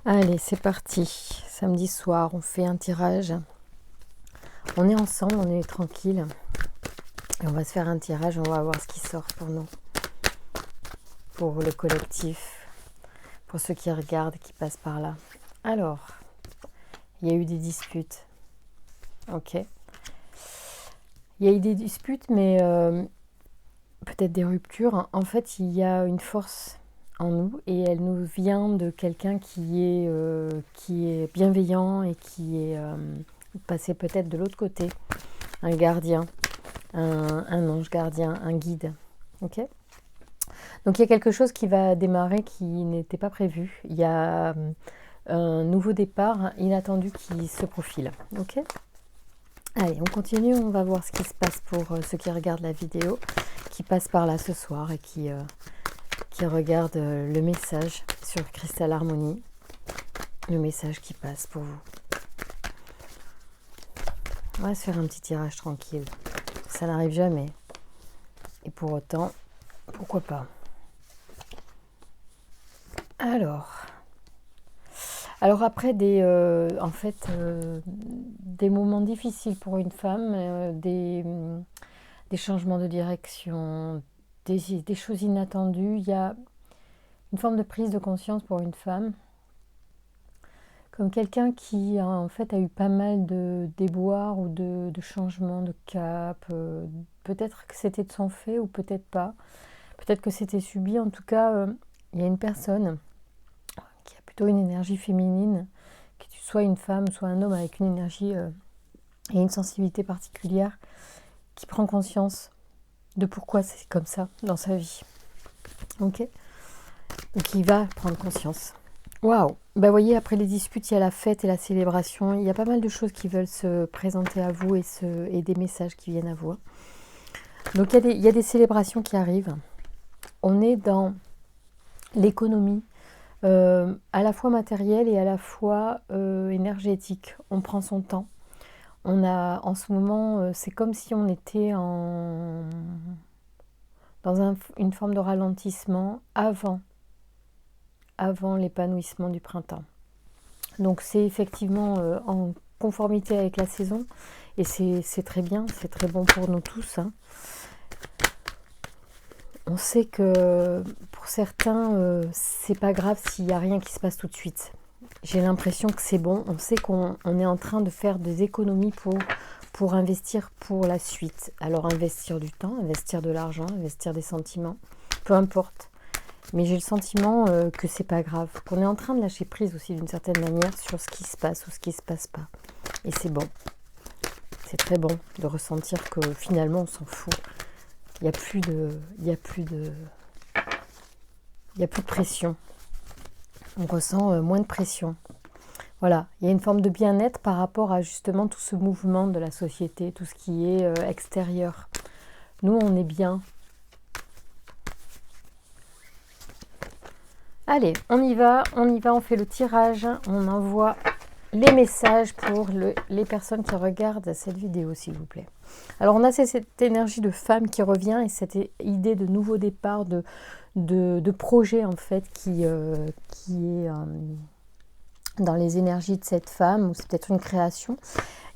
Allez, c'est parti. Samedi soir, on fait un tirage. On est ensemble, on est tranquille. Et on va se faire un tirage, on va voir ce qui sort pour nous. Pour le collectif. Pour ceux qui regardent, qui passent par là. Alors, il y a eu des disputes. Ok. Il y a eu des disputes, mais peut-être des ruptures. En fait, il y a une force en nous et elle nous vient de quelqu'un qui est bienveillant et qui est passé peut-être de l'autre côté. Un gardien, un ange gardien, un guide. Ok. Donc il y a quelque chose qui va démarrer qui n'était pas prévu. Il y a un nouveau départ inattendu qui se profile. Ok. Allez, on continue, on va voir ce qui se passe pour ceux qui regardent la vidéo, qui passent par là ce soir et qui regardent le message sur Crystal Harmony, le message qui passe pour vous. On va se faire un petit tirage tranquille. Ça n'arrive jamais. Et pour autant, pourquoi pas. Alors après des moments difficiles pour une femme, des changements de direction, des choses inattendues, il y a une forme de prise de conscience pour une femme, comme quelqu'un qui en fait a eu pas mal de déboires ou de changements de cap. Peut-être que c'était de son fait ou peut-être pas. Peut-être que c'était subi. En tout cas, il y a une personne qui a plutôt une énergie féminine, que tu sois une femme, soit un homme avec une énergie et une sensibilité particulière, qui prend conscience de pourquoi c'est comme ça dans sa vie. Ok. Donc il va prendre conscience. Waouh. Bah vous voyez, après les disputes, il y a la fête et la célébration. Il y a pas mal de choses qui veulent se présenter à vous et des messages qui viennent à vous. Donc il y a des célébrations qui arrivent. On est dans l'économie, à la fois matérielle et à la fois énergétique. On prend son temps. On a en ce moment, c'est comme si on était dans une forme de ralentissement avant l'épanouissement du printemps. Donc c'est effectivement en conformité avec la saison et c'est très bien, c'est très bon pour nous tous. Hein. On sait que pour certains, c'est pas grave s'il n'y a rien qui se passe tout de suite. J'ai l'impression que c'est bon. On sait qu'on est en train de faire des économies pour investir pour la suite. Alors investir du temps, investir de l'argent, investir des sentiments, peu importe. Mais j'ai le sentiment que c'est pas grave, qu'on est en train de lâcher prise aussi d'une certaine manière sur ce qui se passe ou ce qui se passe pas. Et c'est bon. C'est très bon de ressentir que finalement on s'en fout. Il n'y a plus de pression. On ressent moins de pression. Voilà, il y a une forme de bien-être par rapport à justement tout ce mouvement de la société, tout ce qui est extérieur. Nous, on est bien. Allez, on y va, on fait le tirage, on envoie les messages pour les personnes qui regardent cette vidéo, s'il vous plaît. Alors, on a cette énergie de femme qui revient et cette idée de nouveau départ, de projet, en fait, qui est dans les énergies de cette femme, ou c'est peut-être une création.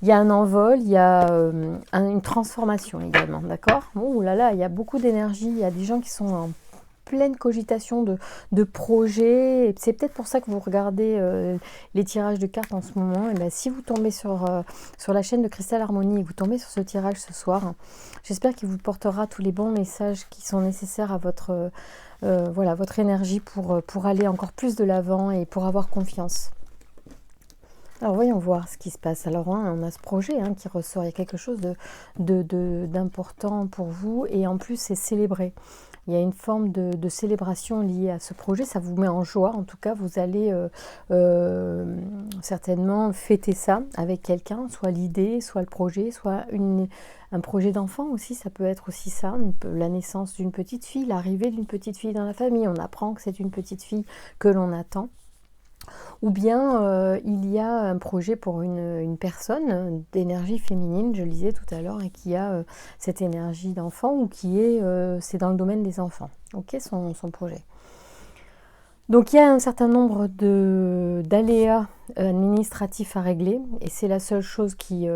Il y a un envol, il y a une transformation également, d'accord ? Oh là là, il y a beaucoup d'énergie, il y a des gens qui sont en pleine cogitation de projets. C'est peut-être pour ça que vous regardez les tirages de cartes en ce moment. Et bien, si vous tombez sur la chaîne de Crystal Harmony et que vous tombez sur ce tirage ce soir, j'espère qu'il vous portera tous les bons messages qui sont nécessaires à votre énergie pour aller encore plus de l'avant et pour avoir confiance. Alors voyons voir ce qui se passe. Alors on a ce projet qui ressort. Il y a quelque chose d'important pour vous et en plus c'est célébré. Il y a une forme de célébration liée à ce projet. Ça vous met en joie. En tout cas, vous allez certainement fêter ça avec quelqu'un, soit l'idée, soit le projet, soit un projet d'enfant aussi. Ça peut être aussi ça, la naissance d'une petite fille, l'arrivée d'une petite fille dans la famille. On apprend que c'est une petite fille que l'on attend. Ou bien il y a un projet pour une personne d'énergie féminine, je le disais tout à l'heure, et qui a cette énergie d'enfant ou qui c'est dans le domaine des enfants, ok, son projet. Donc il y a un certain nombre d'aléas administratifs à régler et c'est la seule chose qui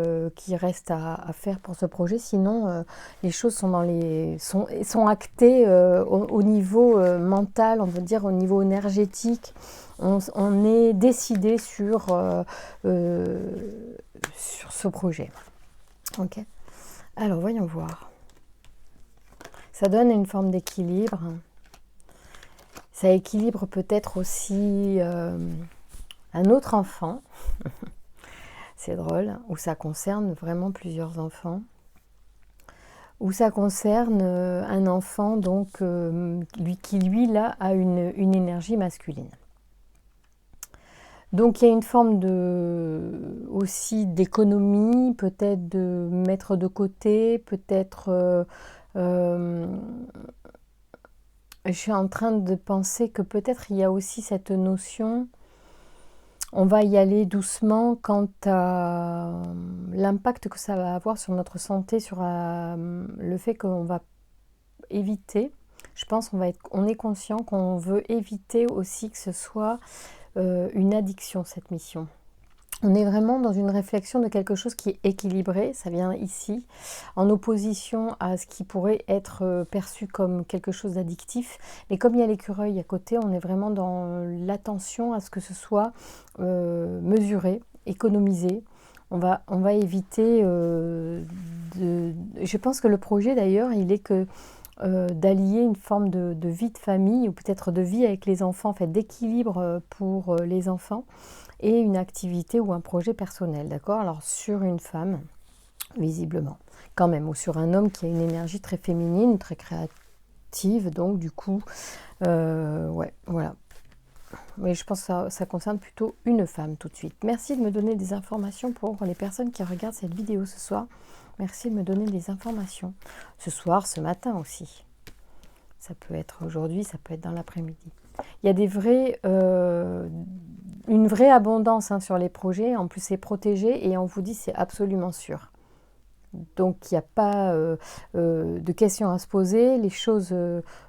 reste à faire pour ce projet. Sinon, les choses sont actées au niveau mental, on va dire au niveau énergétique. On est décidé sur ce projet. Ok. Alors voyons voir. Ça donne une forme d'équilibre. Ça équilibre peut-être aussi un autre enfant, c'est drôle, où ça concerne vraiment plusieurs enfants, où ça concerne un enfant donc lui là a une énergie masculine. Donc il y a une forme aussi d'économie, peut-être de mettre de côté, peut-être je suis en train de penser que peut-être il y a aussi cette notion, on va y aller doucement quant à l'impact que ça va avoir sur notre santé, sur le fait qu'on va éviter, je pense on est conscient qu'on veut éviter aussi que ce soit une addiction cette mission. On est vraiment dans une réflexion de quelque chose qui est équilibré, ça vient ici, en opposition à ce qui pourrait être perçu comme quelque chose d'addictif. Mais comme il y a l'écureuil à côté, on est vraiment dans l'attention à ce que ce soit mesuré, économisé. On va éviter Je pense que le projet d'ailleurs, il est que d'allier une forme de vie de famille ou peut-être de vie avec les enfants, en fait, d'équilibre pour les enfants et une activité ou un projet personnel, d'accord? Alors sur une femme, visiblement, quand même, ou sur un homme qui a une énergie très féminine, très créative, donc du coup, ouais, voilà. Mais je pense que ça concerne plutôt une femme tout de suite. Merci de me donner des informations pour les personnes qui regardent cette vidéo ce soir. Merci de me donner des informations. Ce soir, ce matin aussi. Ça peut être aujourd'hui, ça peut être dans l'après-midi. Il y a une vraie abondance sur les projets. En plus, c'est protégé et on vous dit c'est absolument sûr. Donc, il n'y a pas de questions à se poser. Les choses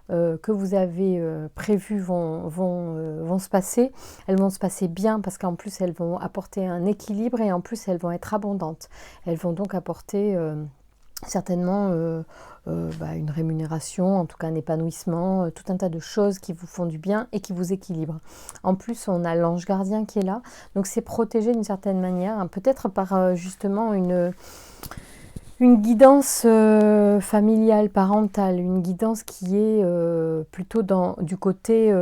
que vous avez prévues vont se passer. Elles vont se passer bien parce qu'en plus, elles vont apporter un équilibre et en plus, elles vont être abondantes. Elles vont donc apporter certainement une rémunération, en tout cas un épanouissement, tout un tas de choses qui vous font du bien et qui vous équilibrent. En plus, on a l'ange gardien qui est là, donc c'est protégé d'une certaine manière, hein, peut-être par justement une guidance familiale, parentale, une guidance qui est plutôt du côté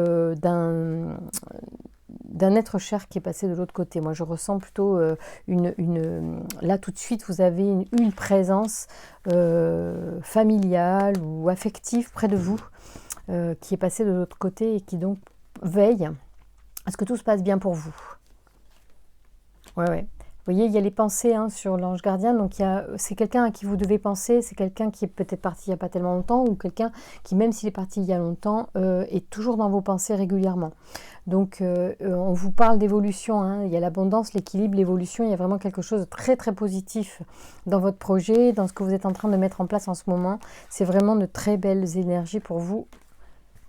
d'un être cher qui est passé de l'autre côté. Moi, je ressens plutôt là, tout de suite, vous avez une présence familiale ou affective près de vous qui est passée de l'autre côté et qui donc veille à ce que tout se passe bien pour vous. Ouais. Vous voyez, il y a les pensées sur l'ange gardien, donc c'est quelqu'un à qui vous devez penser, c'est quelqu'un qui est peut-être parti il n'y a pas tellement longtemps, ou quelqu'un qui, même s'il est parti il y a longtemps, est toujours dans vos pensées régulièrement. Donc, on vous parle d'évolution, il y a l'abondance, l'équilibre, l'évolution, il y a vraiment quelque chose de très très positif dans votre projet, dans ce que vous êtes en train de mettre en place en ce moment. C'est vraiment de très belles énergies pour vous.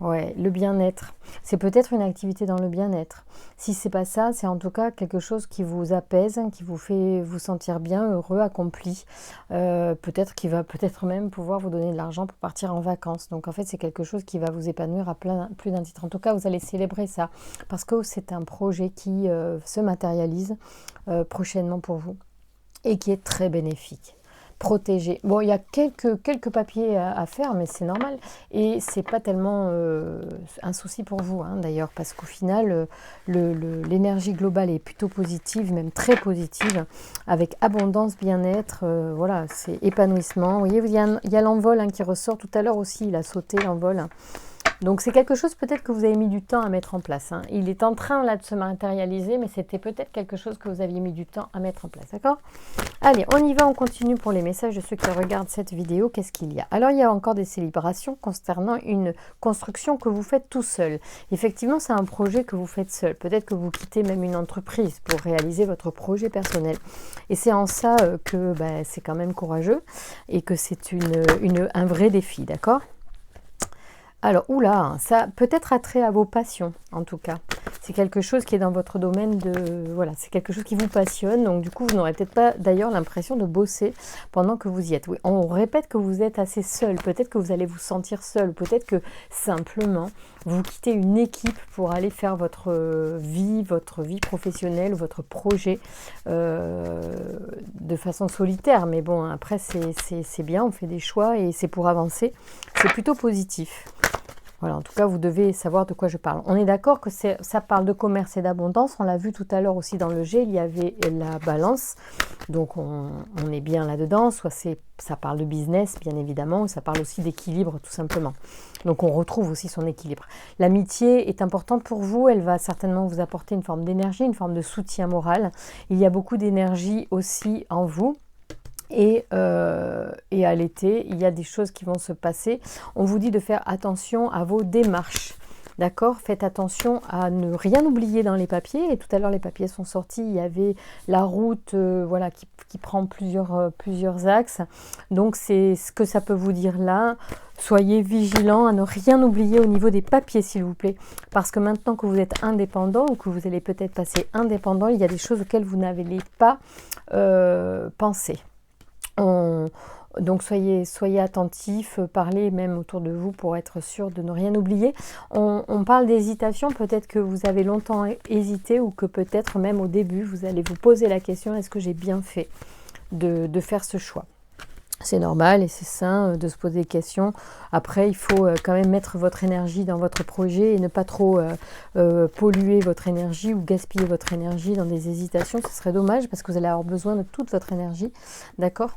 Ouais, le bien-être. C'est peut-être une activité dans le bien-être. Si c'est pas ça, c'est en tout cas quelque chose qui vous apaise, qui vous fait vous sentir bien, heureux, accompli. Peut-être qui va peut-être même pouvoir vous donner de l'argent pour partir en vacances. Donc en fait, c'est quelque chose qui va vous épanouir à plus d'un titre. En tout cas, vous allez célébrer ça parce que c'est un projet qui se matérialise prochainement pour vous et qui est très bénéfique. Protégé. Bon, il y a quelques papiers à faire, mais c'est normal. Et c'est pas tellement un souci pour vous, d'ailleurs, parce qu'au final, l'énergie globale est plutôt positive, même très positive, avec abondance, bien-être, voilà, c'est épanouissement. Vous voyez, il y a l'envol qui ressort tout à l'heure aussi, il a sauté l'envol. Donc c'est quelque chose peut-être que vous avez mis du temps à mettre en place. Il est en train là de se matérialiser, mais c'était peut-être quelque chose que vous aviez mis du temps à mettre en place, d'accord? Allez, on y va, on continue pour les messages de ceux qui regardent cette vidéo. Qu'est-ce qu'il y a? Alors il y a encore des célébrations concernant une construction que vous faites tout seul. Effectivement, c'est un projet que vous faites seul. Peut-être que vous quittez même une entreprise pour réaliser votre projet personnel. Et c'est en ça que c'est quand même courageux et que c'est un vrai défi, d'accord? Alors, oula, ça peut être attrait à vos passions, en tout cas. C'est quelque chose qui est dans votre domaine de... Voilà, c'est quelque chose qui vous passionne. Donc, du coup, vous n'aurez peut-être pas, d'ailleurs, l'impression de bosser pendant que vous y êtes. Oui, on répète que vous êtes assez seul. Peut-être que vous allez vous sentir seul. Peut-être que, simplement, vous quittez une équipe pour aller faire votre vie professionnelle, votre projet de façon solitaire. Mais bon, après, c'est bien, on fait des choix et c'est pour avancer. C'est plutôt positif. Voilà, en tout cas, vous devez savoir de quoi je parle. On est d'accord que ça parle de commerce et d'abondance. On l'a vu tout à l'heure aussi dans le G, il y avait la balance. Donc, on est bien là-dedans. Soit ça parle de business, bien évidemment, ou ça parle aussi d'équilibre, tout simplement. Donc, on retrouve aussi son équilibre. L'amitié est importante pour vous. Elle va certainement vous apporter une forme d'énergie, une forme de soutien moral. Il y a beaucoup d'énergie aussi en vous. Et à l'été, il y a des choses qui vont se passer. On vous dit de faire attention à vos démarches. D'accord? Faites attention à ne rien oublier dans les papiers. Et tout à l'heure, les papiers sont sortis. Il y avait la route voilà, qui prend plusieurs axes. Donc, c'est ce que ça peut vous dire là. Soyez vigilants à ne rien oublier au niveau des papiers, s'il vous plaît. Parce que maintenant que vous êtes indépendant ou que vous allez peut-être passer indépendant, il y a des choses auxquelles vous n'avez pas pensé. Donc soyez attentifs, parlez même autour de vous pour être sûr de ne rien oublier. On parle d'hésitation, peut-être que vous avez longtemps hésité ou que peut-être même au début vous allez vous poser la question, est-ce que j'ai bien fait de faire ce choix? C'est normal et c'est sain de se poser des questions. Après, il faut quand même mettre votre énergie dans votre projet et ne pas trop polluer votre énergie ou gaspiller votre énergie dans des hésitations. Ce serait dommage parce que vous allez avoir besoin de toute votre énergie. D'accord ?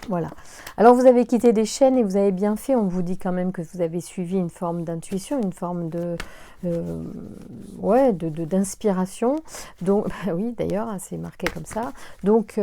Voilà. Alors, vous avez quitté des chaînes et vous avez bien fait. On vous dit quand même que vous avez suivi une forme d'intuition, une forme d'inspiration. Donc, oui, d'ailleurs, hein, c'est marqué comme ça. Donc,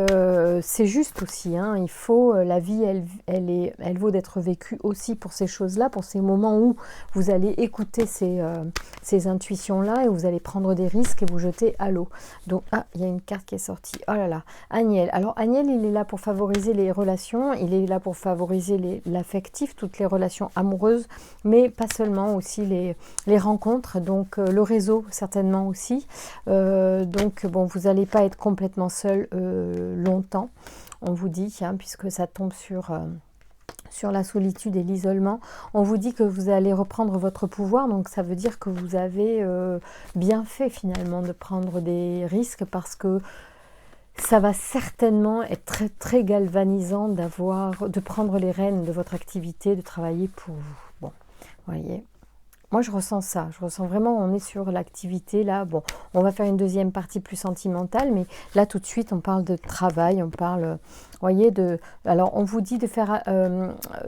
c'est juste aussi. Hein, il faut, la vie, elle vaut d'être vécue aussi pour ces choses-là, pour ces moments où vous allez écouter ces intuitions-là et vous allez prendre des risques et vous jeter à l'eau. Donc, il y a une carte qui est sortie. Oh là là, Aniel. Alors, Aniel, il est là pour favoriser les relations. Il est là pour favoriser l'affectif, toutes les relations amoureuses, mais pas seulement, aussi les rencontres, donc le réseau certainement aussi. Donc bon, vous n'allez pas être complètement seul longtemps, on vous dit, hein, puisque ça tombe sur la solitude et l'isolement. On vous dit que vous allez reprendre votre pouvoir, donc ça veut dire que vous avez bien fait finalement de prendre des risques parce que ça va certainement être très, très galvanisant de prendre les rênes de votre activité, de travailler pour vous. Bon, voyez. Moi, je ressens ça. Je ressens vraiment, on est sur l'activité là. Bon, on va faire une deuxième partie plus sentimentale, mais là, tout de suite, on parle de travail, on parle, voyez, alors, on vous dit de faire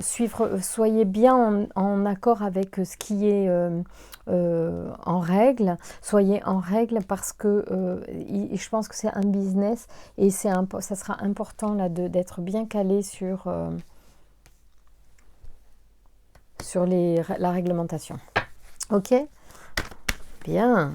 suivre, soyez bien en accord avec ce qui est en règle. Soyez en règle parce que je pense que c'est un business et ça sera important là d'être bien calé sur la réglementation. Ok, bien.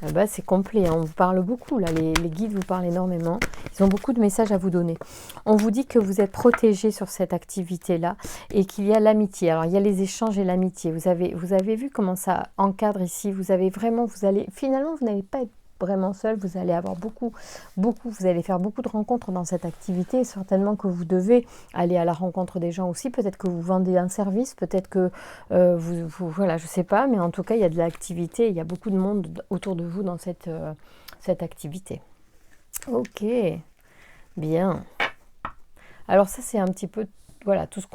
Là-bas, c'est complet. Hein. On vous parle beaucoup. Là, les guides vous parlent énormément. Ils ont beaucoup de messages à vous donner. On vous dit que vous êtes protégé sur cette activité-là et qu'il y a l'amitié. Alors, il y a les échanges et l'amitié. Vous avez vu comment ça encadre ici. Finalement, vous n'allez pas être vraiment seul, vous allez avoir vous allez faire beaucoup de rencontres dans cette activité, certainement que vous devez aller à la rencontre des gens aussi, peut-être que vous vendez un service, peut-être que voilà, je sais pas, mais en tout cas, il y a de l'activité, il y a beaucoup de monde autour de vous dans cette activité. Ok, bien. Alors ça, c'est un petit peu, voilà, tout ce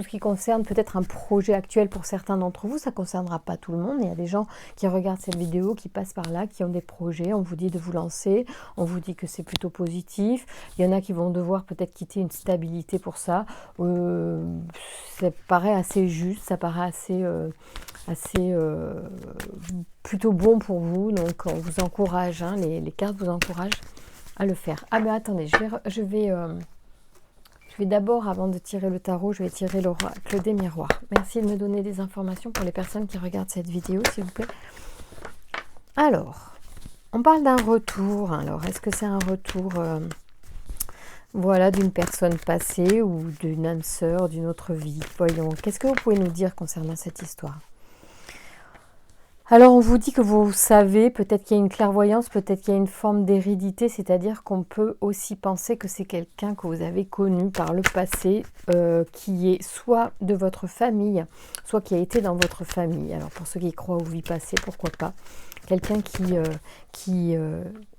qui concerne peut-être un projet actuel pour certains d'entre vous, ça ne concernera pas tout le monde. Il y a des gens qui regardent cette vidéo, qui passent par là, qui ont des projets. On vous dit de vous lancer, on vous dit que c'est plutôt positif. Il y en a qui vont devoir peut-être quitter une stabilité pour ça. Ça paraît assez juste, ça paraît assez plutôt bon pour vous. Donc on vous encourage, hein, les cartes vous encouragent à le faire. Ah mais attendez, je vais d'abord, avant de tirer le tarot, je vais tirer l'oracle des miroirs. Merci de me donner des informations pour les personnes qui regardent cette vidéo, s'il vous plaît. Alors, on parle d'un retour. Alors, est-ce que c'est un retour Voilà, d'une personne passée ou d'une âme sœur, d'une autre vie. Voyons, qu'est-ce que vous pouvez nous dire concernant cette histoire? Alors, on vous dit que vous savez, peut-être qu'il y a une clairvoyance, peut-être qu'il y a une forme d'hérédité, c'est-à-dire qu'on peut aussi penser que c'est quelqu'un que vous avez connu par le passé, qui est soit de votre famille, soit qui a été dans votre famille. Alors, pour ceux qui croient aux vies passées, pourquoi pas? Quelqu'un qui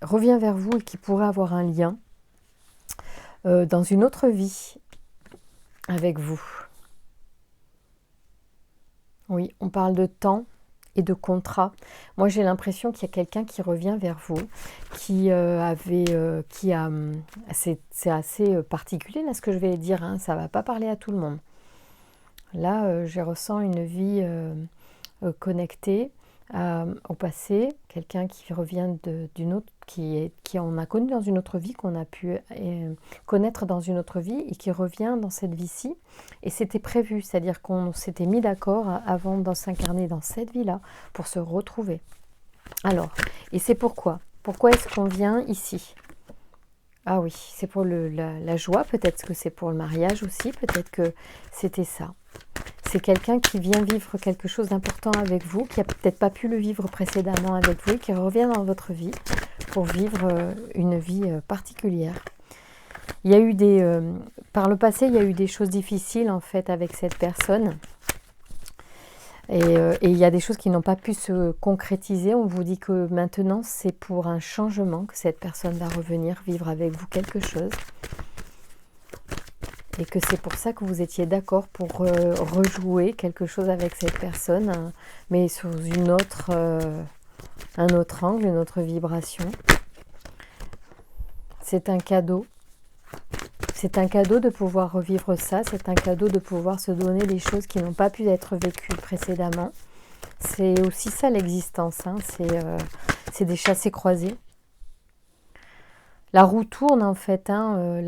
revient vers vous et qui pourrait avoir un lien dans une autre vie avec vous. Oui, on parle de temps et de contrat. Moi, j'ai l'impression qu'il y a quelqu'un qui revient vers vous, c'est assez particulier là ce que je vais dire, hein, ça va pas parler à tout le monde. Là, je ressens une vie connectée au passé, quelqu'un qui revient d'une autre, qui on a connu dans une autre vie, qu'on a pu connaître dans une autre vie et qui revient dans cette vie-ci. Et c'était prévu, c'est-à-dire qu'on s'était mis d'accord avant de s'incarner dans cette vie-là pour se retrouver. Alors, et c'est pourquoi est-ce qu'on vient ici? Ah oui, c'est pour la joie, peut-être que c'est pour le mariage aussi, peut-être que c'était ça. C'est quelqu'un qui vient vivre quelque chose d'important avec vous, qui n'a peut-être pas pu le vivre précédemment avec vous, qui revient dans votre vie pour vivre une vie particulière. Il y a eu par le passé, il y a eu des choses difficiles en fait avec cette personne. Et il y a des choses qui n'ont pas pu se concrétiser. On vous dit que maintenant, c'est pour un changement que cette personne va revenir vivre avec vous quelque chose. Et que c'est pour ça que vous étiez d'accord pour rejouer quelque chose avec cette personne, hein, mais sous un autre angle, une autre vibration. C'est un cadeau. C'est un cadeau de pouvoir revivre ça, c'est un cadeau de pouvoir se donner des choses qui n'ont pas pu être vécues précédemment. C'est aussi ça l'existence, hein, c'est des chassés-croisés. La roue tourne en fait, hein,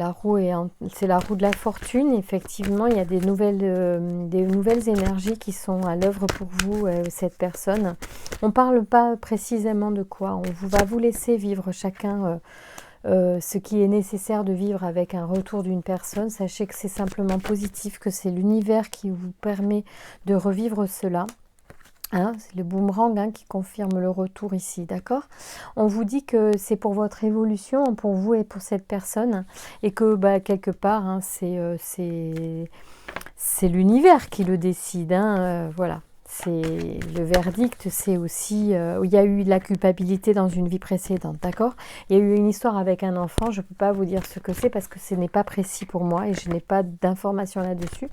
c'est la roue de la fortune. Effectivement, il y a des nouvelles énergies qui sont à l'œuvre pour vous, cette personne. On ne parle pas précisément de quoi, va vous laisser vivre chacun ce qui est nécessaire de vivre avec un retour d'une personne. Sachez que c'est simplement positif, que c'est l'univers qui vous permet de revivre cela. Hein, c'est le boomerang, hein, qui confirme le retour ici, d'accord? On vous dit que c'est pour votre évolution, pour vous et pour cette personne, et que quelque part, hein, c'est l'univers qui le décide, hein, voilà. C'est le verdict, c'est aussi, il y a eu de la culpabilité dans une vie précédente, d'accord? Il y a eu une histoire avec un enfant, je ne peux pas vous dire ce que c'est parce que ce n'est pas précis pour moi et je n'ai pas d'informations là-dessus.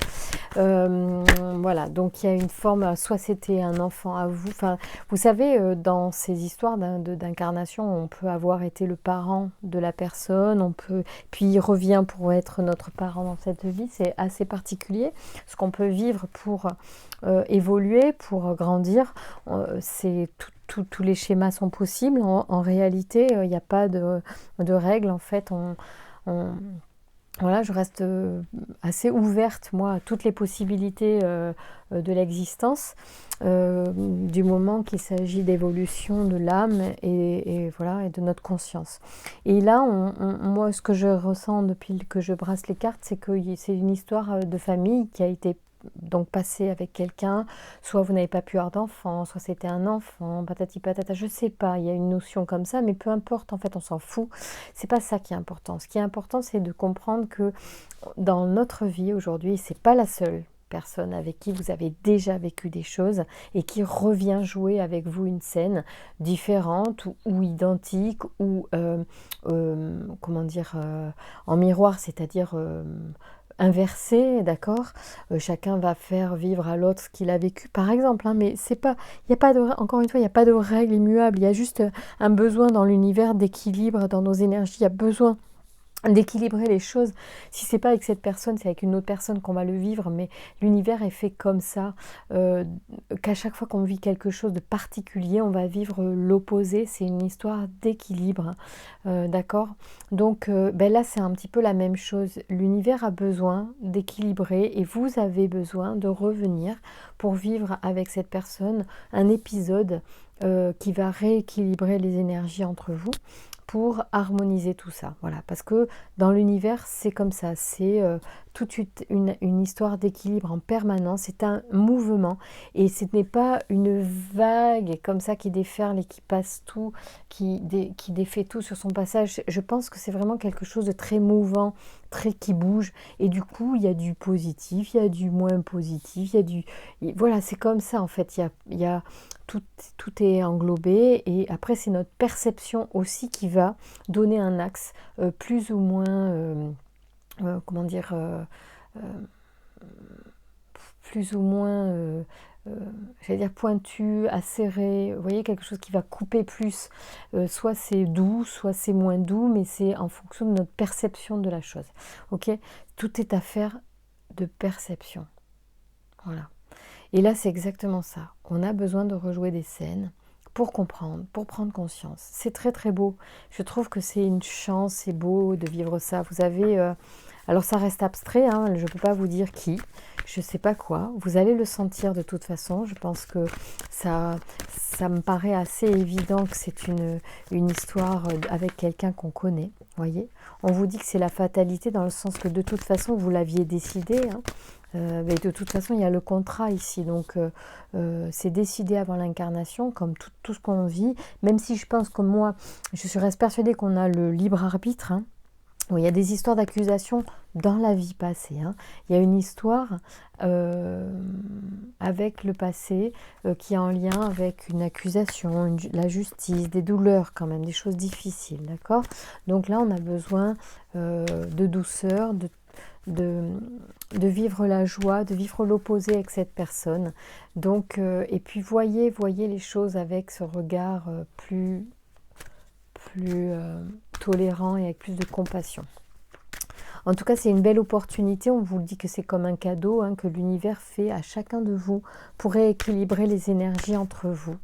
Voilà, donc il y a une forme, soit c'était un enfant à vous, enfin, vous savez, dans ces histoires d'incarnation, on peut avoir été le parent de la personne, puis il revient pour être notre parent dans cette vie, c'est assez particulier, ce qu'on peut vivre pour évoluer, pour grandir, tous les schémas sont possibles. En réalité, il n'y a pas de règles. En fait, voilà, je reste assez ouverte, moi, à toutes les possibilités de l'existence, du moment qu'il s'agit d'évolution de l'âme et voilà, et de notre conscience. Et là, moi, ce que je ressens depuis que je brasse les cartes, c'est que c'est une histoire de famille qui a été donc passé avec quelqu'un, soit vous n'avez pas pu avoir d'enfant, soit c'était un enfant, patati patata, je sais pas, il y a une notion comme ça, mais peu importe, en fait, on s'en fout. C'est pas ça qui est important. Ce qui est important, c'est de comprendre que dans notre vie aujourd'hui, c'est pas la seule personne avec qui vous avez déjà vécu des choses et qui revient jouer avec vous une scène différente ou identique ou comment dire, en miroir, c'est-à-dire inversé, d'accord, chacun va faire vivre à l'autre ce qu'il a vécu, par exemple, hein, mais c'est pas, il y a pas de, encore une fois, il n'y a pas de règle immuable, il y a juste un besoin dans l'univers d'équilibre, dans nos énergies, il y a besoin d'équilibrer les choses. Si c'est pas avec cette personne, c'est avec une autre personne qu'on va le vivre, mais l'univers est fait comme ça, qu'à chaque fois qu'on vit quelque chose de particulier, on va vivre l'opposé. C'est une histoire d'équilibre, d'accord? Donc là, c'est un petit peu la même chose. L'univers a besoin d'équilibrer et vous avez besoin de revenir pour vivre avec cette personne un épisode qui va rééquilibrer les énergies entre vous. pour harmoniser tout ça. Voilà, parce que dans l'univers, c'est comme ça, c'est toute une histoire d'équilibre en permanence, c'est un mouvement, et ce n'est pas une vague comme ça qui déferle et qui passe tout, qui défait tout sur son passage. Je pense que c'est vraiment quelque chose de très mouvant, très qui bouge, et du coup, il y a du positif, il y a du moins positif, il y a du... Voilà, c'est comme ça en fait, il y a tout est englobé, et après c'est notre perception aussi qui va donner un axe plus ou moins, comment dire, euh, plus ou moins, j'allais dire pointu, acéré, vous voyez, quelque chose qui va couper plus, soit c'est doux, soit c'est moins doux, mais c'est en fonction de notre perception de la chose, ok? Tout est affaire de perception, voilà. Et là, c'est exactement ça. On a besoin de rejouer des scènes pour comprendre, pour prendre conscience. C'est très très beau. Je trouve que c'est une chance, c'est beau de vivre ça. Vous avez... alors ça reste abstrait, hein, je ne peux pas vous dire qui, je ne sais pas quoi. Vous allez le sentir de toute façon. Je pense que ça me paraît assez évident que c'est une histoire avec quelqu'un qu'on connaît. Voyez, on vous dit que c'est la fatalité dans le sens que de toute façon, vous l'aviez décidé, hein. Mais de toute façon, il y a le contrat ici, donc c'est décidé avant l'incarnation, comme tout ce qu'on vit, même si je pense que moi, je reste persuadée qu'on a le libre arbitre, hein. Bon, il y a des histoires d'accusation dans la vie passée, hein. Il y a une histoire avec le passé qui est en lien avec une accusation, la justice, des douleurs quand même, des choses difficiles, d'accord? Donc là, on a besoin de douceur, de vivre la joie, de vivre l'opposé avec cette personne. Donc, et puis voyez les choses avec ce regard plus tolérant et avec plus de compassion. En tout cas, c'est une belle opportunité. On vous dit que c'est comme un cadeau, hein, que l'univers fait à chacun de vous pour rééquilibrer les énergies entre vous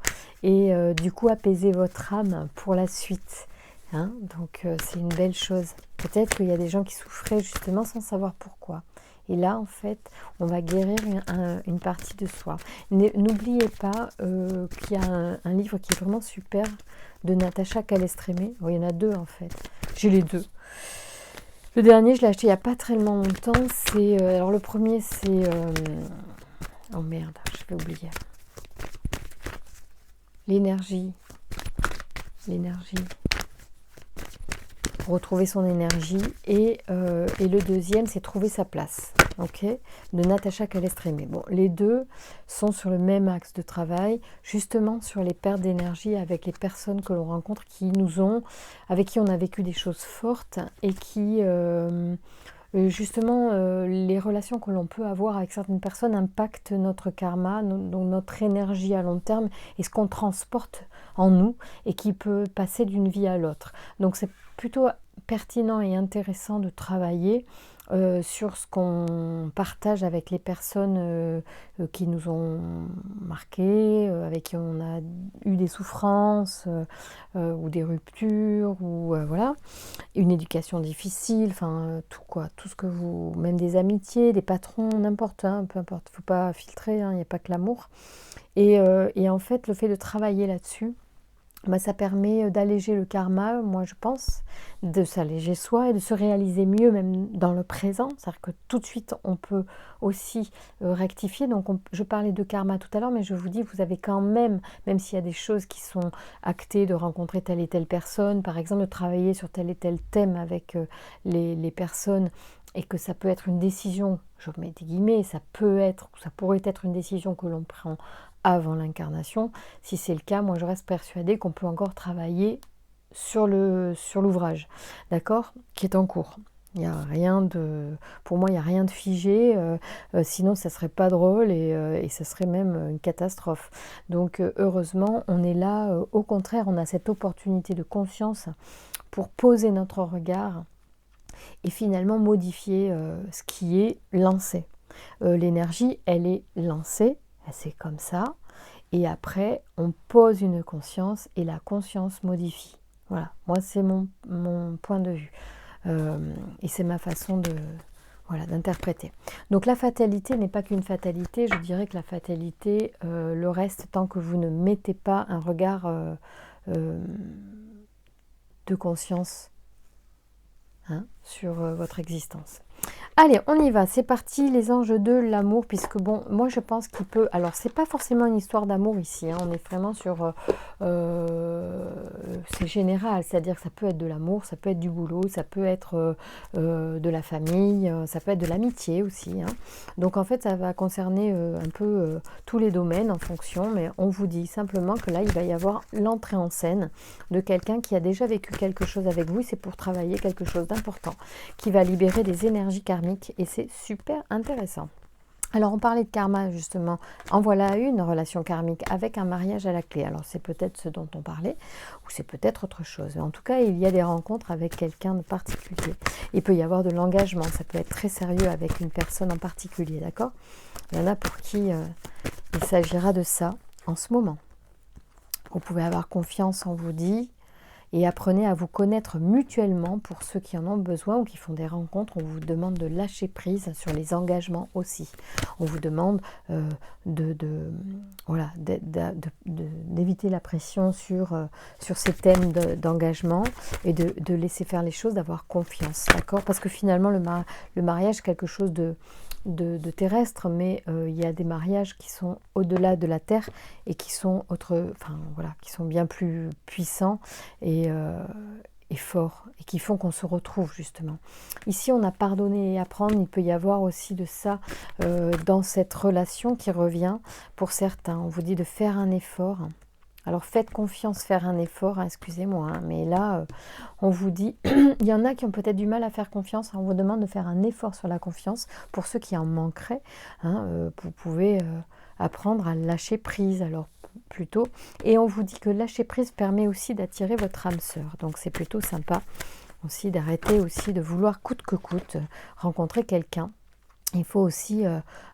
et du coup apaiser votre âme pour la suite. Hein, donc c'est une belle chose. Peut-être qu'il y a des gens qui souffraient justement sans savoir pourquoi. Et là, en fait, on va guérir une partie de soi. N'oubliez pas qu'il y a un livre qui est vraiment super de Natacha Calestrémé. Bon, il y en a deux en fait. J'ai les deux. Le dernier, je l'ai acheté il n'y a pas très longtemps. Alors le premier, c'est... oh merde, je vais oublier. L'énergie. Retrouver son énergie, et le deuxième c'est trouver sa place, ok, de Natacha Calestrémé. Bon, les deux sont sur le même axe de travail, justement sur les pertes d'énergie avec les personnes que l'on rencontre avec qui on a vécu des choses fortes, et qui justement les relations que l'on peut avoir avec certaines personnes impactent notre karma, donc notre énergie à long terme, et ce qu'on transporte en nous et qui peut passer d'une vie à l'autre. Donc c'est plutôt pertinent et intéressant de travailler sur ce qu'on partage avec les personnes qui nous ont marqués, avec qui on a eu des souffrances ou des ruptures, ou voilà, une éducation difficile, enfin tout quoi, tout ce que vous, même des amitiés, des patrons, n'importe, hein, peu importe, il ne faut pas filtrer, hein, il n'y a pas que l'amour. Et en fait, le fait de travailler là-dessus, ça permet d'alléger le karma, moi je pense, de s'alléger soi et de se réaliser mieux même dans le présent. C'est-à-dire que tout de suite on peut aussi rectifier. Donc je parlais de karma tout à l'heure, mais je vous dis, vous avez quand même s'il y a des choses qui sont actées, de rencontrer telle et telle personne, par exemple de travailler sur tel et tel thème avec les personnes, et que ça peut être une décision, je mets des guillemets, ça pourrait être une décision que l'on prend avant l'incarnation. Si c'est le cas, moi je reste persuadée qu'on peut encore travailler sur l'ouvrage, d'accord, qui est en cours. Il y a rien de, pour moi, il n'y a rien de figé, sinon ça serait pas drôle, et ça serait même une catastrophe. Donc heureusement, on est là, au contraire, on a cette opportunité de conscience pour poser notre regard et finalement modifier ce qui est lancé. L'énergie, elle est lancée, c'est comme ça, et après on pose une conscience et la conscience modifie. Voilà, moi c'est mon point de vue, et c'est ma façon d'interpréter. Donc la fatalité n'est pas qu'une fatalité, je dirais que la fatalité, le reste, tant que vous ne mettez pas un regard de conscience sur votre existence. Allez, on y va, c'est parti, les anges de l'amour, puisque bon, moi je pense qu'il peut... Alors, c'est pas forcément une histoire d'amour ici, on est vraiment sur... c'est général, c'est-à-dire que ça peut être de l'amour, ça peut être du boulot, ça peut être de la famille, ça peut être de l'amitié aussi. Donc en fait, ça va concerner un peu tous les domaines en fonction, mais on vous dit simplement que là, il va y avoir l'entrée en scène de quelqu'un qui a déjà vécu quelque chose avec vous, c'est pour travailler quelque chose d'important, qui va libérer des énergies karmiques, et c'est super intéressant. Alors on parlait de karma justement, en voilà une relation karmique avec un mariage à la clé. Alors c'est peut-être ce dont on parlait, ou c'est peut-être autre chose. En tout cas, il y a des rencontres avec quelqu'un de particulier. Il peut y avoir de l'engagement, ça peut être très sérieux avec une personne en particulier, d'accord? Il y en a pour qui il s'agira de ça en ce moment. Vous pouvez avoir confiance en vous dit, et apprenez à vous connaître mutuellement pour ceux qui en ont besoin ou qui font des rencontres. On vous demande de lâcher prise sur les engagements aussi. On vous demande d'éviter la pression sur ces thèmes d'engagement et de laisser faire les choses, d'avoir confiance, d'accord? Parce que finalement, le mariage est quelque chose de terrestre, mais il y a des mariages qui sont au-delà de la terre et qui sont qui sont bien plus puissants et forts, et qui font qu'on se retrouve justement. Ici, on a pardonné et apprendre. Il peut y avoir aussi de ça dans cette relation qui revient pour certains. On vous dit de faire un effort. Alors faites confiance, faire un effort, excusez-moi, mais là, on vous dit, il y en a qui ont peut-être du mal à faire confiance, on vous demande de faire un effort sur la confiance. Pour ceux qui en manqueraient, vous pouvez apprendre à lâcher prise, alors plutôt. Et on vous dit que lâcher prise permet aussi d'attirer votre âme sœur, donc c'est plutôt sympa aussi d'arrêter aussi de vouloir coûte que coûte rencontrer quelqu'un. Il faut aussi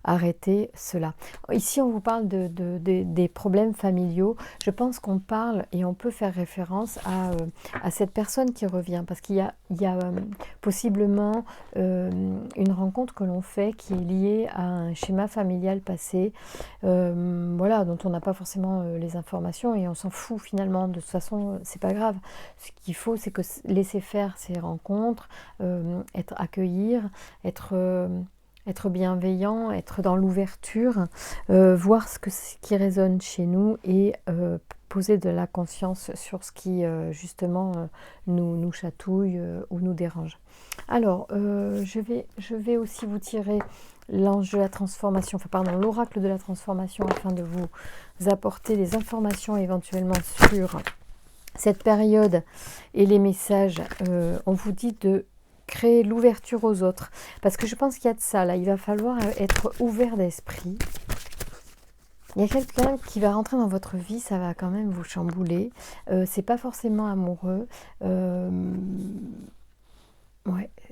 arrêter cela. Ici, on vous parle des problèmes familiaux. Je pense qu'on parle et on peut faire référence à cette personne qui revient. Parce qu'il y a possiblement une rencontre que l'on fait qui est liée à un schéma familial passé, dont on n'a pas forcément les informations et on s'en fout finalement. De toute façon, c'est pas grave. Ce qu'il faut, c'est que laisser faire ces rencontres, accueillir, être bienveillant, être dans l'ouverture, voir ce qui résonne chez nous et poser de la conscience sur ce qui justement nous chatouille ou nous dérange. Alors, je vais aussi vous tirer l'ange de la transformation, l'oracle de la transformation afin de vous apporter des informations éventuellement sur cette période et les messages. On vous dit de créer l'ouverture aux autres, parce que je pense qu'il y a de ça là, il va falloir être ouvert d'esprit. Il y a quelqu'un qui va rentrer dans votre vie, ça va quand même vous chambouler, c'est pas forcément amoureux, et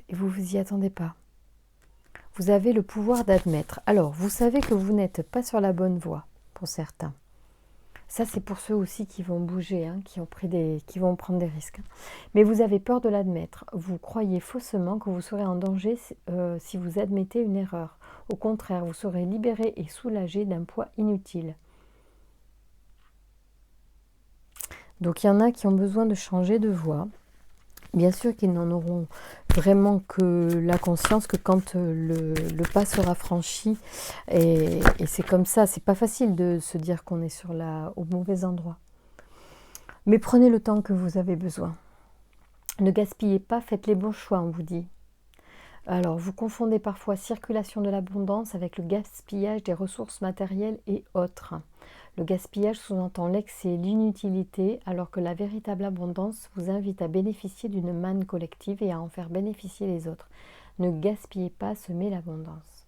vous vous y attendez pas. Vous avez le pouvoir d'admettre. Alors, vous savez que vous n'êtes pas sur la bonne voie, pour certains. Ça, c'est pour ceux aussi qui vont bouger, qui vont prendre des risques. Mais vous avez peur de l'admettre. Vous croyez faussement que vous serez en danger si vous admettez une erreur. Au contraire, vous serez libéré et soulagé d'un poids inutile. Donc, il y en a qui ont besoin de changer de voie. Bien sûr qu'ils n'en auront vraiment que la conscience que quand le pas sera franchi, et c'est comme ça, c'est pas facile de se dire qu'on est au mauvais endroit. Mais prenez le temps que vous avez besoin. Ne gaspillez pas, faites les bons choix, on vous dit. Alors, vous confondez parfois circulation de l'abondance avec le gaspillage des ressources matérielles et autres. Le gaspillage sous-entend l'excès et l'inutilité, alors que la véritable abondance vous invite à bénéficier d'une manne collective et à en faire bénéficier les autres. Ne gaspillez pas, semez l'abondance.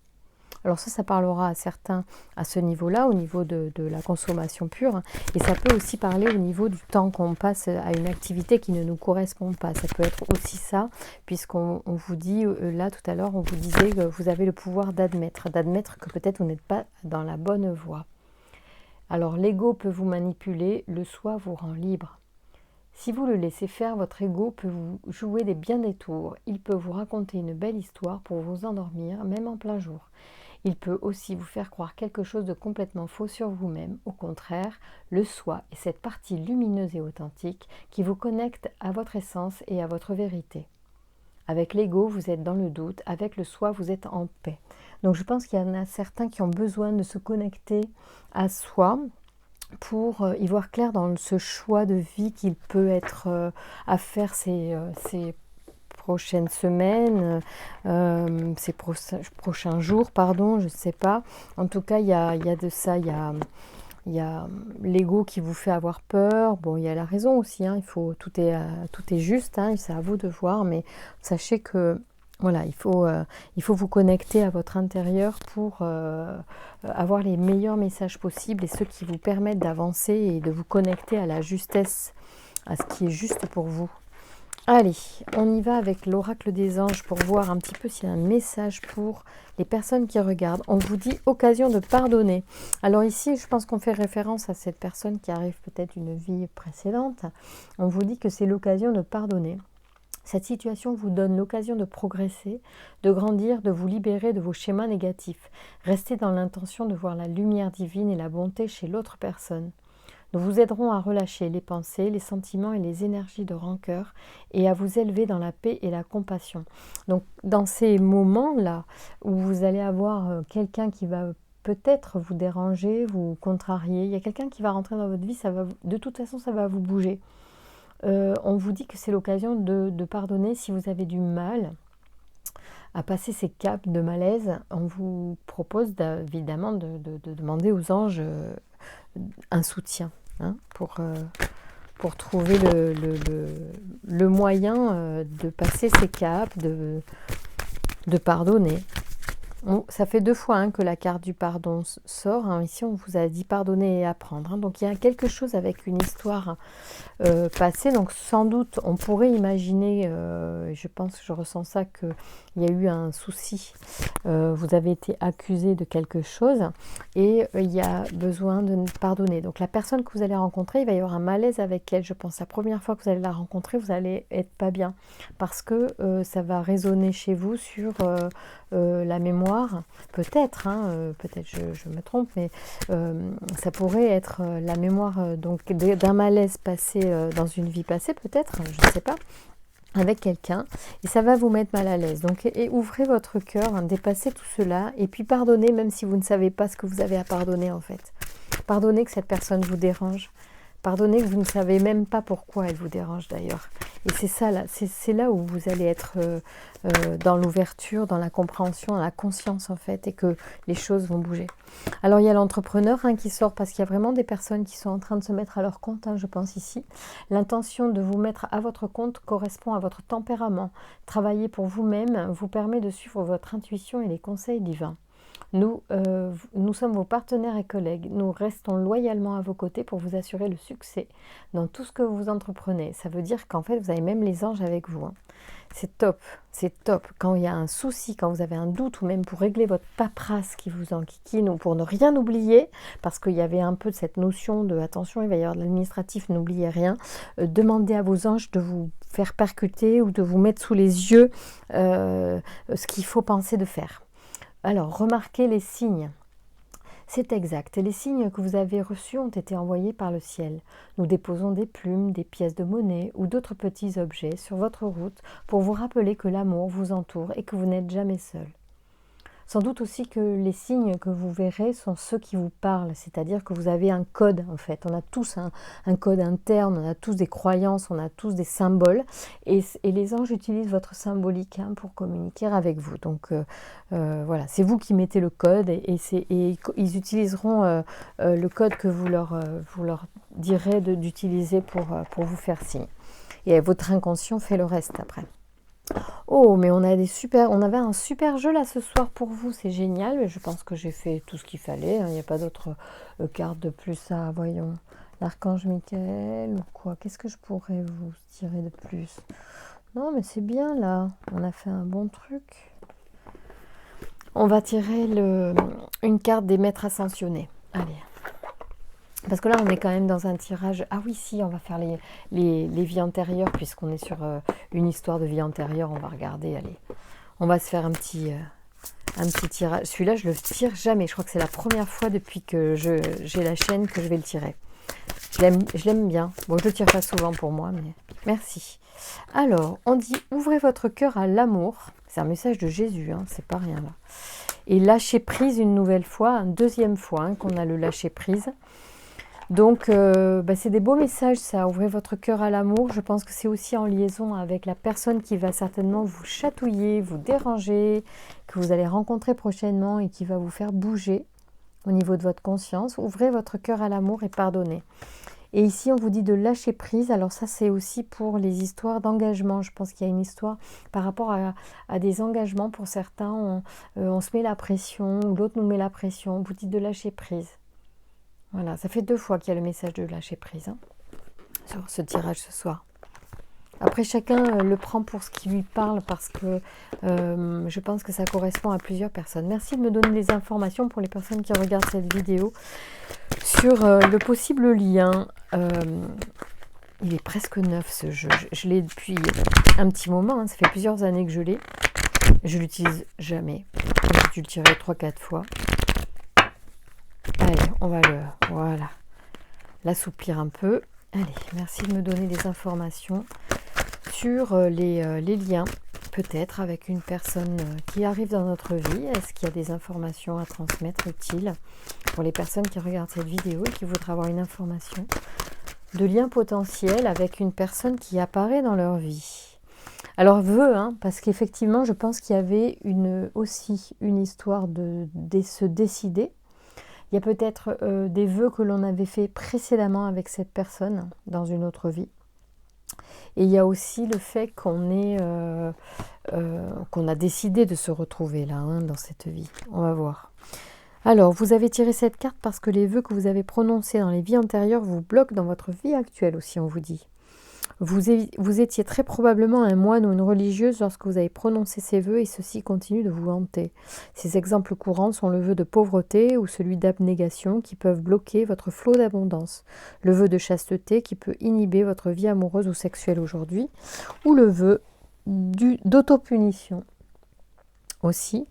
Alors ça parlera à certains à ce niveau-là, au niveau de la consommation pure, et ça peut aussi parler au niveau du temps qu'on passe à une activité qui ne nous correspond pas. Ça peut être aussi ça, puisqu'on vous dit, là tout à l'heure, on vous disait que vous avez le pouvoir d'admettre que peut-être vous n'êtes pas dans la bonne voie. Alors l'ego peut vous manipuler, le soi vous rend libre. Si vous le laissez faire, votre ego peut vous jouer bien des tours. Il peut vous raconter une belle histoire pour vous endormir, même en plein jour. Il peut aussi vous faire croire quelque chose de complètement faux sur vous-même. Au contraire, le soi est cette partie lumineuse et authentique qui vous connecte à votre essence et à votre vérité. Avec l'ego, vous êtes dans le doute. Avec le soi, vous êtes en paix. Donc je pense qu'il y en a certains qui ont besoin de se connecter à soi pour y voir clair dans ce choix de vie qu'il peut être à faire ces prochaines semaines, ces prochains jours, pardon, je ne sais pas. En tout cas, il y a de ça, il y a l'ego qui vous fait avoir peur. Bon, il y a la raison aussi, hein, tout est juste, hein, c'est à vous de voir, mais sachez que voilà, il faut vous connecter à votre intérieur pour avoir les meilleurs messages possibles et ceux qui vous permettent d'avancer et de vous connecter à la justesse, à ce qui est juste pour vous. Allez, on y va avec l'oracle des anges pour voir un petit peu s'il y a un message pour les personnes qui regardent. On vous dit occasion de pardonner. Alors ici, je pense qu'on fait référence à cette personne qui arrive peut-être d'une vie précédente. On vous dit que c'est l'occasion de pardonner. Cette situation vous donne l'occasion de progresser, de grandir, de vous libérer de vos schémas négatifs. Restez dans l'intention de voir la lumière divine et la bonté chez l'autre personne. Nous vous aiderons à relâcher les pensées, les sentiments et les énergies de rancœur et à vous élever dans la paix et la compassion. Donc dans ces moments-là où vous allez avoir quelqu'un qui va peut-être vous déranger, vous contrarier, il y a quelqu'un qui va rentrer dans votre vie, de toute façon ça va vous bouger. On vous dit que c'est l'occasion de pardonner si vous avez du mal à passer ces caps de malaise. On vous propose évidemment de demander aux anges un soutien, hein, pour trouver le moyen de passer ces caps, de pardonner. Ça fait 2 fois que la carte du pardon sort. Hein. Ici, on vous a dit pardonner et apprendre. Hein. Donc, il y a quelque chose avec une histoire passée. Donc, sans doute, on pourrait imaginer, je pense, je ressens ça, qu'il y a eu un souci. Vous avez été accusé de quelque chose et il y a besoin de pardonner. Donc, la personne que vous allez rencontrer, il va y avoir un malaise avec elle. Je pense, la première fois que vous allez la rencontrer, vous allez être pas bien parce que ça va résonner chez vous sur la mémoire. Peut-être, peut-être je me trompe, mais ça pourrait être la mémoire donc d'un malaise passé dans une vie passée, peut-être, je ne sais pas, avec quelqu'un, et ça va vous mettre mal à l'aise. Donc ouvrez votre cœur, dépassez tout cela, et puis pardonnez, même si vous ne savez pas ce que vous avez à pardonner en fait. Pardonnez que cette personne vous dérange. Pardonnez que vous ne savez même pas pourquoi elle vous dérange d'ailleurs. Et c'est ça, c'est là où vous allez être dans l'ouverture, dans la compréhension, dans la conscience en fait, et que les choses vont bouger. Alors il y a l'entrepreneur qui sort parce qu'il y a vraiment des personnes qui sont en train de se mettre à leur compte, je pense ici. L'intention de vous mettre à votre compte correspond à votre tempérament. Travailler pour vous-même vous permet de suivre votre intuition et les conseils divins. Nous sommes vos partenaires et collègues. Nous restons loyalement à vos côtés pour vous assurer le succès dans tout ce que vous entreprenez. Ça veut dire qu'en fait, vous avez même les anges avec vous. C'est top, c'est top. Quand il y a un souci, quand vous avez un doute, ou même pour régler votre paperasse qui vous enquiquine, ou pour ne rien oublier, parce qu'il y avait un peu de cette notion de attention, il va y avoir de l'administratif, n'oubliez rien. Demandez à vos anges de vous faire percuter ou de vous mettre sous les yeux ce qu'il faut penser de faire. Alors, remarquez les signes. C'est exact. Les signes que vous avez reçus ont été envoyés par le ciel. Nous déposons des plumes, des pièces de monnaie ou d'autres petits objets sur votre route pour vous rappeler que l'amour vous entoure et que vous n'êtes jamais seul. Sans doute aussi que les signes que vous verrez sont ceux qui vous parlent, c'est-à-dire que vous avez un code en fait. On a tous un code interne, on a tous des croyances, on a tous des symboles et les anges utilisent votre symbolique pour communiquer avec vous. Donc voilà, c'est vous qui mettez le code et ils utiliseront le code que vous leur direz d'utiliser pour vous faire signe. Et votre inconscient fait le reste après. Oh, mais on avait un super jeu là ce soir pour vous, c'est génial. Mais je pense que j'ai fait tout ce qu'il fallait. Il n'y a pas d'autres cartes de plus. Voyons, l'archange Michael ou quoi. Qu'est-ce que je pourrais vous tirer de plus? Non, mais c'est bien là. On a fait un bon truc. On va tirer une carte des maîtres ascensionnés. Allez. Parce que là, on est quand même dans un tirage. Ah oui, si, on va faire les vies antérieures, puisqu'on est sur une histoire de vie antérieure. On va regarder, allez. On va se faire un petit un petit tirage. Celui-là, je le tire jamais. Je crois que c'est la première fois depuis que j'ai la chaîne que je vais le tirer. Je l'aime bien. Bon, je le tire pas souvent pour moi, mais merci. Alors, on dit ouvrez votre cœur à l'amour. C'est un message de Jésus, hein, c'est pas rien là. Et lâchez prise une nouvelle fois, une deuxième fois hein, qu'on a le lâcher prise. Donc, c'est des beaux messages, ça. Ouvrez votre cœur à l'amour. Je pense que c'est aussi en liaison avec la personne qui va certainement vous chatouiller, vous déranger, que vous allez rencontrer prochainement et qui va vous faire bouger au niveau de votre conscience. Ouvrez votre cœur à l'amour et pardonnez. Et ici, on vous dit de lâcher prise. Alors ça, c'est aussi pour les histoires d'engagement. Je pense qu'il y a une histoire par rapport à des engagements. Pour certains, on se met la pression ou l'autre nous met la pression. On vous dit de lâcher prise. Voilà, ça fait 2 fois qu'il y a le message de lâcher prise hein, sur ce tirage ce soir. Après, chacun le prend pour ce qui lui parle parce que je pense que ça correspond à plusieurs personnes. Merci de me donner des informations pour les personnes qui regardent cette vidéo sur le possible lien. Il est presque neuf ce jeu. Je l'ai depuis un petit moment, hein, ça fait plusieurs années que je l'ai. Je l'utilise jamais. J'ai dû le tirer 3-4 fois. Allez, on va voilà, l'assouplir un peu. Allez, merci de me donner des informations sur les liens, peut-être avec une personne qui arrive dans notre vie. Est-ce qu'il y a des informations à transmettre utiles pour les personnes qui regardent cette vidéo et qui voudraient avoir une information de lien potentiel avec une personne qui apparaît dans leur vie? Alors vœux, hein, parce qu'effectivement, je pense qu'il y avait aussi une histoire de se décider. Il y a peut-être des vœux que l'on avait fait précédemment avec cette personne dans une autre vie. Et il y a aussi le fait qu'on a décidé de se retrouver là, hein, dans cette vie. On va voir. Alors, vous avez tiré cette carte parce que les vœux que vous avez prononcés dans les vies antérieures vous bloquent dans votre vie actuelle aussi, on vous dit. Vous étiez très probablement un moine ou une religieuse lorsque vous avez prononcé ces vœux et ceux-ci continuent de vous hanter. Ces exemples courants sont le vœu de pauvreté ou celui d'abnégation qui peuvent bloquer votre flot d'abondance, le vœu de chasteté qui peut inhiber votre vie amoureuse ou sexuelle aujourd'hui, ou le vœu d'autopunition aussi,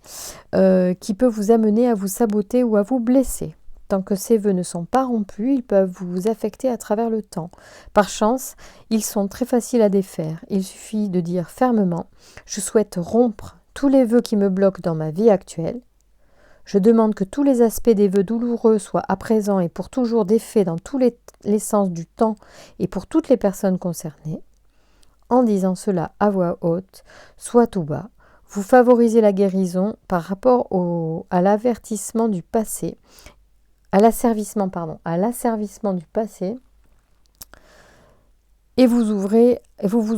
qui peut vous amener à vous saboter ou à vous blesser. Tant que ces vœux ne sont pas rompus, ils peuvent vous affecter à travers le temps. Par chance, ils sont très faciles à défaire. Il suffit de dire fermement « Je souhaite rompre tous les vœux qui me bloquent dans ma vie actuelle. Je demande que tous les aspects des vœux douloureux soient à présent et pour toujours défaits dans tous les sens du temps et pour toutes les personnes concernées. » En disant cela à voix haute, soit tout bas, vous favorisez la guérison par rapport à l'avertissement du passé, à l'asservissement du passé, et vous vous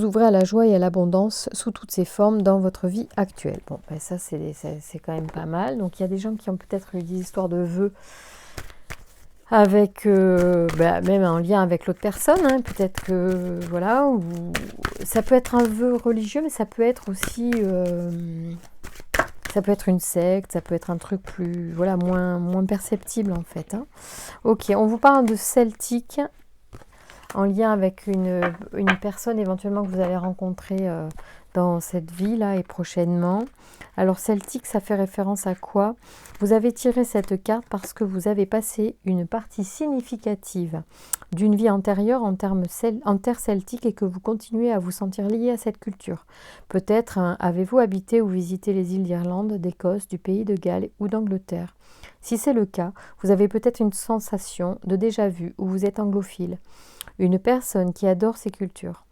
ouvrez à la joie et à l'abondance sous toutes ses formes dans votre vie actuelle. Bon, ben ça c'est quand même pas mal. Donc il y a des gens qui ont peut-être eu des histoires de vœux avec même en lien avec l'autre personne, hein. Peut-être que voilà, ou ça peut être un vœu religieux, mais ça peut être aussi ça peut être une secte, ça peut être un truc plus, voilà, moins perceptible en fait. Hein. Ok, on vous parle de celtique en lien avec une personne éventuellement que vous allez rencontrer dans cette vie-là et prochainement. Alors celtique, ça fait référence à quoi? Vous avez tiré cette carte parce que vous avez passé une partie significative d'une vie antérieure en terre celtique et que vous continuez à vous sentir lié à cette culture. Peut-être avez-vous habité ou visité les îles d'Irlande, d'Écosse, du pays de Galles ou d'Angleterre. Si c'est le cas, vous avez peut-être une sensation de déjà-vu ou vous êtes anglophile. Une personne qui adore ces cultures.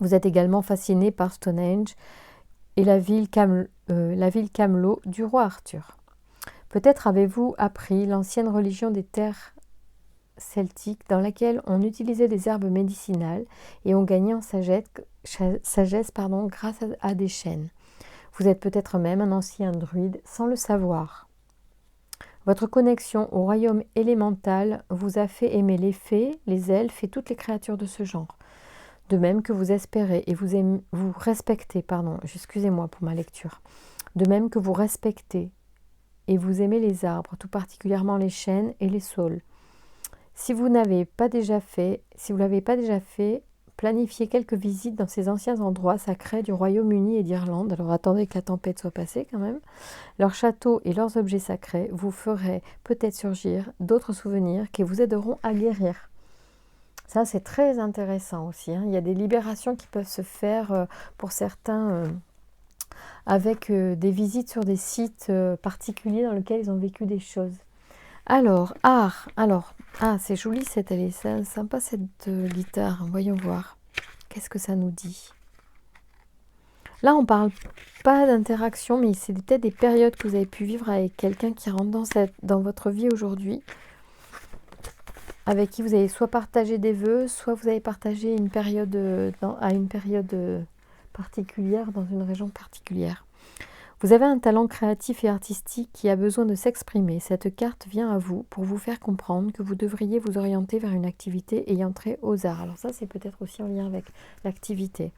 Vous êtes également fasciné par Stonehenge et la ville Camelot du roi Arthur. Peut-être avez-vous appris l'ancienne religion des terres celtiques dans laquelle on utilisait des herbes médicinales et on gagnait en sagesse grâce à des chênes. Vous êtes peut-être même un ancien druide sans le savoir. Votre connexion au royaume élémental vous a fait aimer les fées, les elfes et toutes les créatures de ce genre. De même que vous espérez et vous respectez, excusez-moi pour ma lecture, de même que vous respectez et vous aimez les arbres, tout particulièrement les chênes et les saules. Si vous l'avez pas déjà fait, planifier quelques visites dans ces anciens endroits sacrés du Royaume-Uni et d'Irlande. Alors attendez que la tempête soit passée quand même. Leurs châteaux et leurs objets sacrés vous feraient peut-être surgir d'autres souvenirs qui vous aideront à guérir. Ça, c'est très intéressant aussi, hein. Il y a des libérations qui peuvent se faire pour certains avec des visites sur des sites particuliers dans lesquels ils ont vécu des choses. Alors, art. Alors, c'est joli, elle est sympa cette guitare. Voyons voir. Qu'est-ce que ça nous dit? Là, on parle pas d'interaction, mais c'est peut-être des périodes que vous avez pu vivre avec quelqu'un qui rentre dans votre vie aujourd'hui, avec qui vous avez soit partagé des vœux, soit vous avez partagé une période à une période particulière, dans une région particulière. Vous avez un talent créatif et artistique qui a besoin de s'exprimer. Cette carte vient à vous pour vous faire comprendre que vous devriez vous orienter vers une activité ayant trait aux arts. Alors ça, c'est peut-être aussi en lien avec l'activité.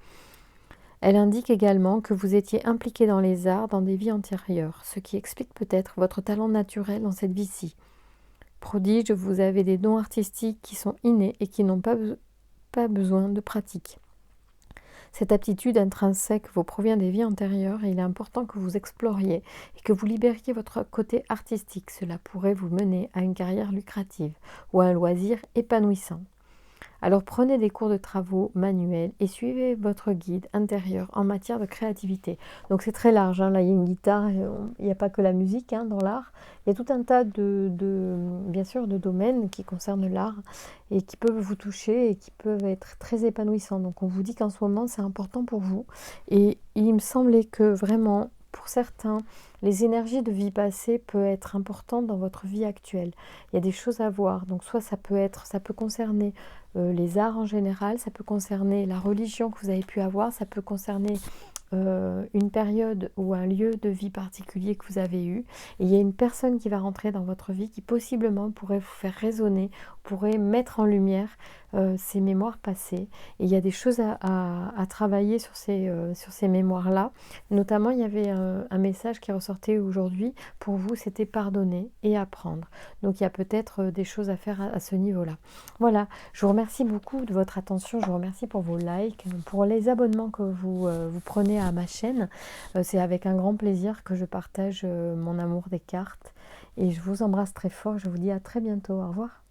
Elle indique également que vous étiez impliqué dans les arts dans des vies antérieures, ce qui explique peut-être votre talent naturel dans cette vie-ci. Prodige, vous avez des dons artistiques qui sont innés et qui n'ont pas besoin de pratique. Cette aptitude intrinsèque vous provient des vies antérieures et il est important que vous exploriez et que vous libériez votre côté artistique. Cela pourrait vous mener à une carrière lucrative ou à un loisir épanouissant. Alors prenez des cours de travaux manuels et suivez votre guide intérieur en matière de créativité. Donc c'est très large, hein. Là il y a une guitare, il n'y a pas que la musique, hein, dans l'art. Il y a tout un tas bien sûr, de domaines qui concernent l'art et qui peuvent vous toucher et qui peuvent être très épanouissants. Donc on vous dit qu'en ce moment c'est important pour vous. Et il me semblait que vraiment, pour certains, les énergies de vie passée peuvent être importantes dans votre vie actuelle. Il y a des choses à voir. Donc soit ça peut concerner les arts en général, ça peut concerner la religion que vous avez pu avoir, ça peut concerner une période ou un lieu de vie particulier que vous avez eu. Et il y a une personne qui va rentrer dans votre vie qui possiblement pourrait vous faire résonner, pourrait mettre en lumière ces mémoires passées. Et il y a des choses à travailler sur ces mémoires-là. Notamment, il y avait un message qui ressortait aujourd'hui. Pour vous, c'était pardonner et apprendre. Donc, il y a peut-être des choses à faire à ce niveau-là. Voilà, je vous remercie beaucoup de votre attention. Je vous remercie pour vos likes, pour les abonnements que vous prenez à ma chaîne. C'est avec un grand plaisir que je partage mon amour des cartes. Et je vous embrasse très fort. Je vous dis à très bientôt. Au revoir.